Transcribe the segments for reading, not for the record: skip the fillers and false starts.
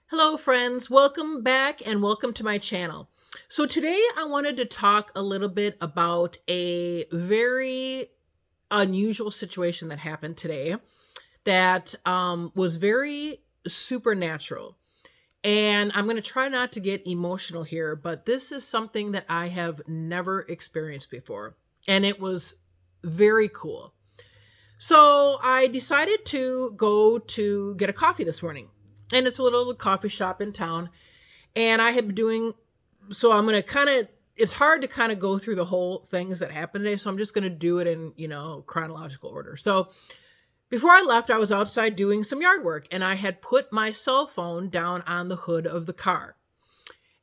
Hello friends, welcome back and welcome to my channel. So today I wanted to talk a little bit about a very unusual situation that happened today that was very supernatural. And I'm going to try not to get emotional here, but this is something that I have never experienced before. And it was very cool. So I decided to go to get a coffee this morning. And it's a little coffee shop in town. And I have been doing, so I'm going to it's hard to kind of go through the whole things that happened today. So I'm just going to do it in, chronological order. So before I left, I was outside doing some yard work and I had put my cell phone down on the hood of the car.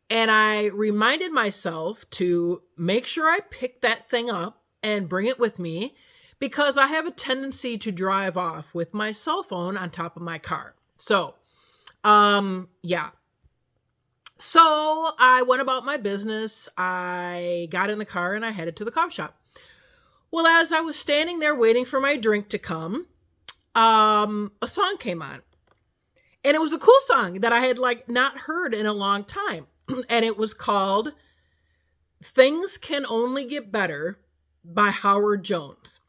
And I reminded myself to make sure I pick that thing up and bring it with me because I have a tendency to drive off with my cell phone on top of my car. So, yeah. So I went about my business. I got in the car and I headed to the coffee shop. Well, as I was standing there waiting for my drink to come, a song came on. And it was a cool song that I had not heard in a long time. And it was called Things Can Only Get Better by Howard Jones.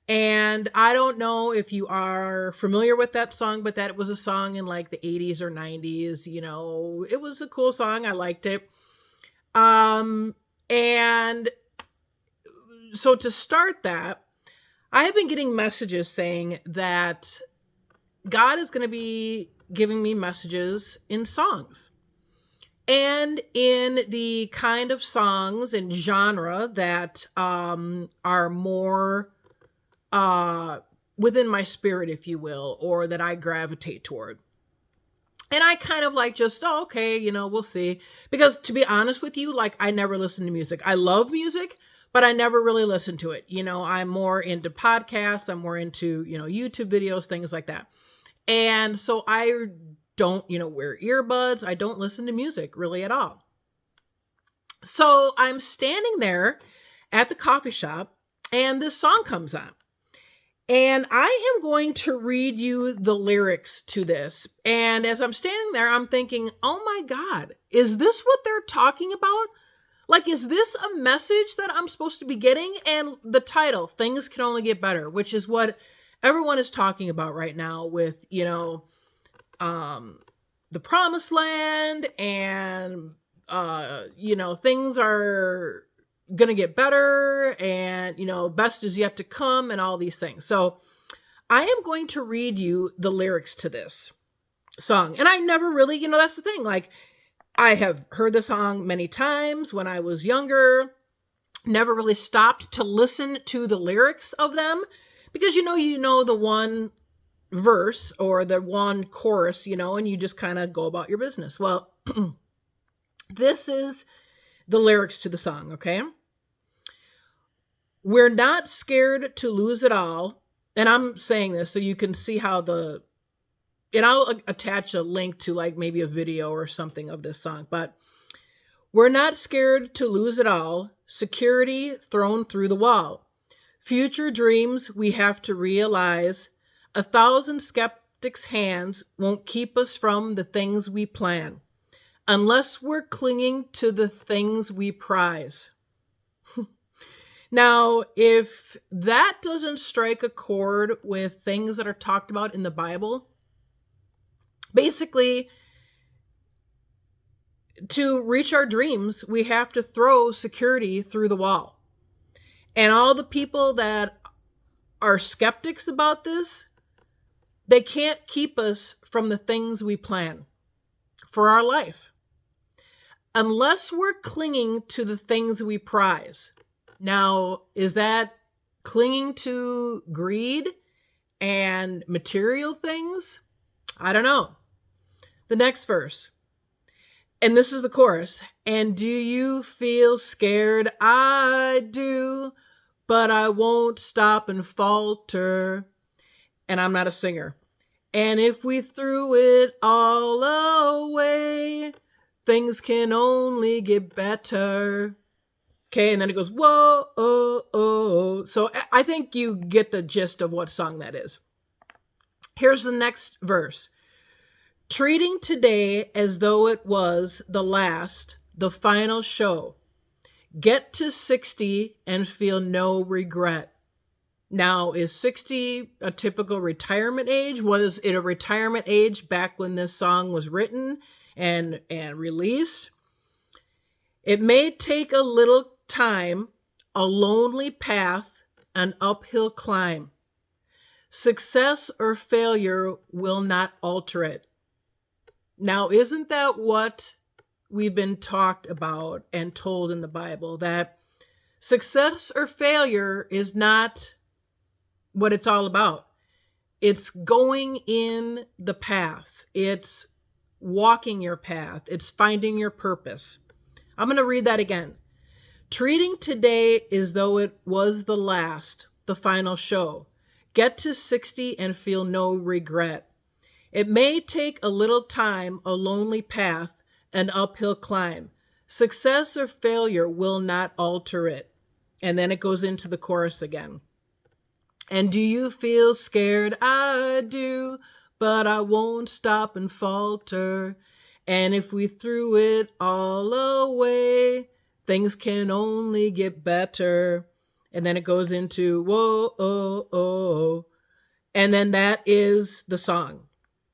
And I don't know if you are familiar with that song, but that was a song in the 80s or 90s. It was a cool song. I liked it. And so to start that, I have been getting messages saying that God is going to be giving me messages in songs and in the kind of songs and genre that are more within my spirit, if you will, or that I gravitate toward. And I kind of okay, we'll see. Because to be honest with you, I never listen to music. I love music, but I never really listen to it. I'm more into podcasts. I'm more into, YouTube videos, things like that. And so I don't, wear earbuds. I don't listen to music really at all. So I'm standing there at the coffee shop and this song comes on. And I am going to read you the lyrics to this. And as I'm standing there, I'm thinking, oh my God, is this what they're talking about? Is this a message that I'm supposed to be getting? And the title, Things Can Only Get Better, which is what everyone is talking about right now with, the promised land and, things are going to get better and, best is yet to come and all these things. So I am going to read you the lyrics to this song. And I never really, that's the thing. I have heard the song many times when I was younger, never really stopped to listen to the lyrics of them because, you know, the one verse or the one chorus, and you just kind of go about your business. Well, this is the lyrics to the song. Okay. We're not scared to lose it all. And I'm saying this so you can see how and I'll attach a link to maybe a video or something of this song, but we're not scared to lose it all. Security thrown through the wall. Future dreams we have to realize. 1,000 skeptics' hands won't keep us from the things we plan unless we're clinging to the things we prize. Now, if that doesn't strike a chord with things that are talked about in the Bible, basically, to reach our dreams, we have to throw security through the wall. And all the people that are skeptics about this, they can't keep us from the things we plan for our life. Unless we're clinging to the things we prize. Now, is that clinging to greed and material things? I don't know. The next verse. And this is the chorus. And do you feel scared? I do, but I won't stop and falter. And I'm not a singer. And if we threw it all away, things can only get better. Okay, and then it goes, whoa, oh, oh. So I think you get the gist of what song that is. Here's the next verse. Treating today as though it was the final show. Get to 60 and feel no regret. Now, is 60 a typical retirement age? Was it a retirement age back when this song was written and released? It may take a little time, a lonely path, an uphill climb. Success or failure will not alter it. Now, isn't that what we've been talked about and told in the Bible? That success or failure is not what it's all about. It's going in the path. It's walking your path. It's finding your purpose. I'm going to read that again. Treating today as though it was the final show. Get to 60 and feel no regret. It may take a little time, a lonely path, an uphill climb. Success or failure will not alter it. And then it goes into the chorus again. And do you feel scared? I do, but I won't stop and falter. And if we threw it all away, things can only get better. And then it goes into whoa, oh, oh. And then that is the song.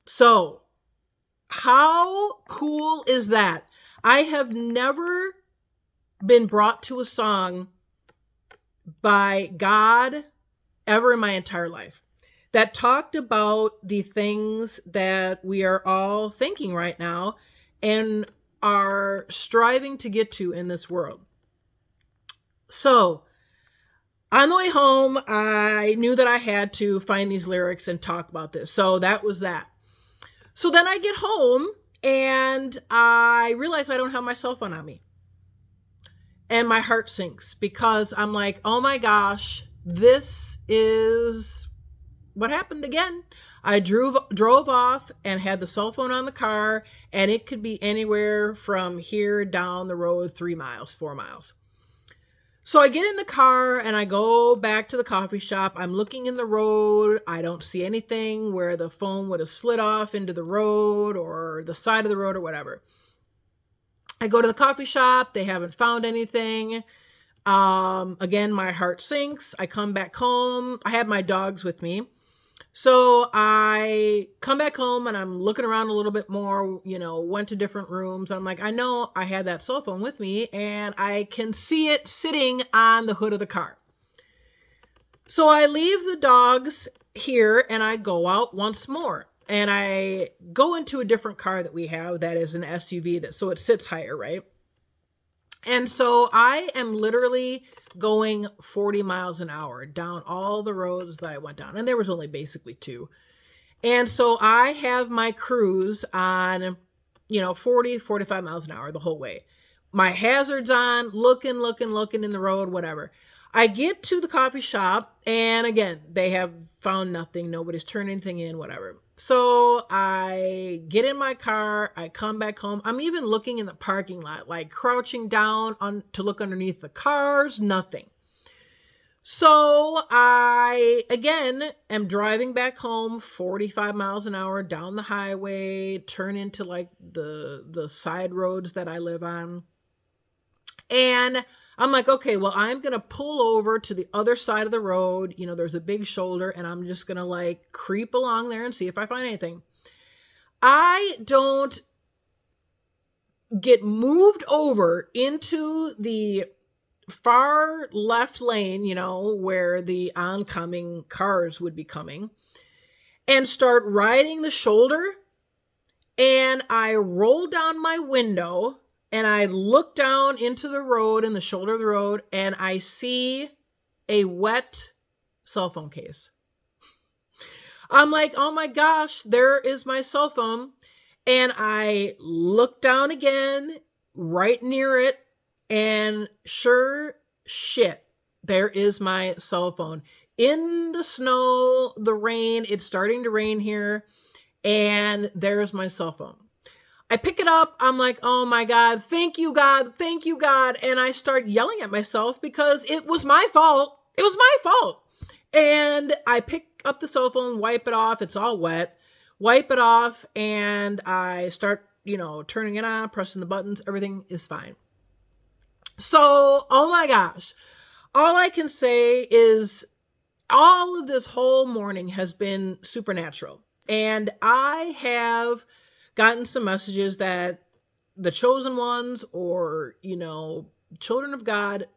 So, how cool is that? I have never been brought to a song by God ever in my entire life that talked about the things that we are all thinking right now and are striving to get to in this world. So, on the way home, I knew that I had to find these lyrics and talk about this. So that was that. So then I get home and I realize I don't have my cell phone on me. And my heart sinks because I'm like, oh my gosh, this is what happened again. I drove off and had the cell phone on the car, and it could be anywhere from here down the road 3 miles, 4 miles. So I get in the car and I go back to the coffee shop. I'm looking in the road. I don't see anything where the phone would have slid off into the road or the side of the road or whatever. I go to the coffee shop. They haven't found anything. Again, my heart sinks. I come back home. I have my dogs with me. So I come back home and I'm looking around a little bit more, went to different rooms. I'm like, I know I had that cell phone with me and I can see it sitting on the hood of the car. So I leave the dogs here and I go out once more and I go into a different car that we have that is an SUV so it sits higher, right? And so I am literally going 40 miles an hour down all the roads that I went down. And there was only basically 2. And so I have my cruise on, 40, 45 miles an hour the whole way. My hazards on, looking in the road, whatever. I get to the coffee shop and again, they have found nothing. Nobody's turned anything in, whatever. So I get in my car, I come back home. I'm even looking in the parking lot, like crouching down to look underneath the cars, nothing. So I, again, am driving back home 45 miles an hour down the highway, turn into like the side roads that I live on. And I'm like, okay, well, I'm going to pull over to the other side of the road. There's a big shoulder and I'm just going to like creep along there and see if I find anything. I don't get moved over into the far left lane, where the oncoming cars would be coming, and start riding the shoulder. And I roll down my window and I look down into the road in the shoulder of the road and I see a wet cell phone case. I'm like, oh my gosh, there is my cell phone. And I look down again right near it and sure shit, there is my cell phone. In the snow, the rain, it's starting to rain here, and there's my cell phone. I pick it up. I'm like, oh my God, thank you, God. Thank you, God. And I start yelling at myself because it was my fault. It was my fault. And I pick up the cell phone, wipe it off. It's all wet. wipe it off, and I start, turning it on, pressing the buttons, everything is fine. So, oh my gosh, all I can say is all of this whole morning has been supernatural. And I have gotten some messages that the chosen ones, or, children of God,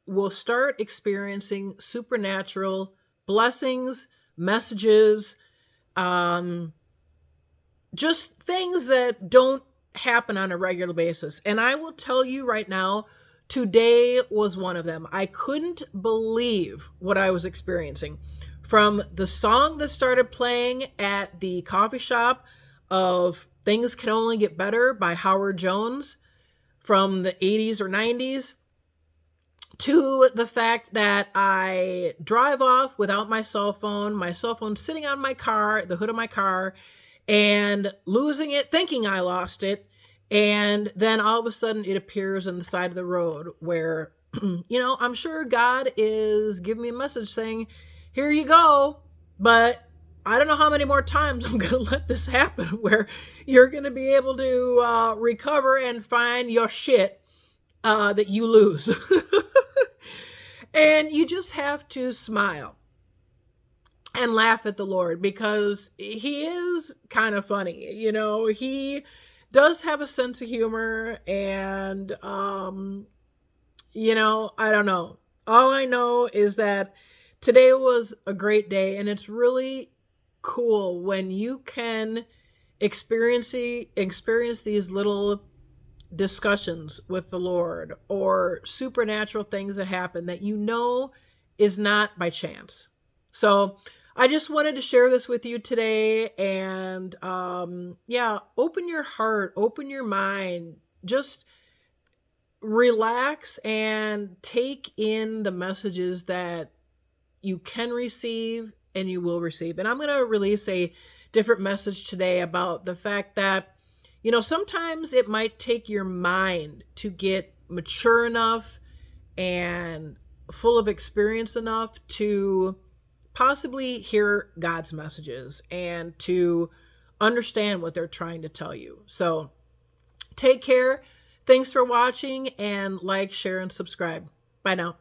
will start experiencing supernatural blessings, messages, um, just things that don't happen on a regular basis. And I will tell you right now, today was one of them. I couldn't believe what I was experiencing. From the song that started playing at the coffee shop of Things Can Only Get Better by Howard Jones from the 80s or 90s, to the fact that I drive off without my cell phone sitting on my car, the hood of my car, and losing it, thinking I lost it. And then all of a sudden it appears on the side of the road where, I'm sure God is giving me a message saying, here you go. But I don't know how many more times I'm going to let this happen where you're going to be able to recover and find your shit that you lose. And you just have to smile and laugh at the Lord, because he is kind of funny. He does have a sense of humor, and I don't know. All I know is that today was a great day, and it's really cool when you can experience these little discussions with the Lord, or supernatural things that happen that is not by chance. So I just wanted to share this with you today, and open your heart, open your mind, just relax and take in the messages that you can receive and you will receive. And I'm going to release a different message today about the fact that sometimes it might take your mind to get mature enough and full of experience enough to possibly hear God's messages and to understand what they're trying to tell you. So take care. Thanks for watching, and like, share, and subscribe. Bye now.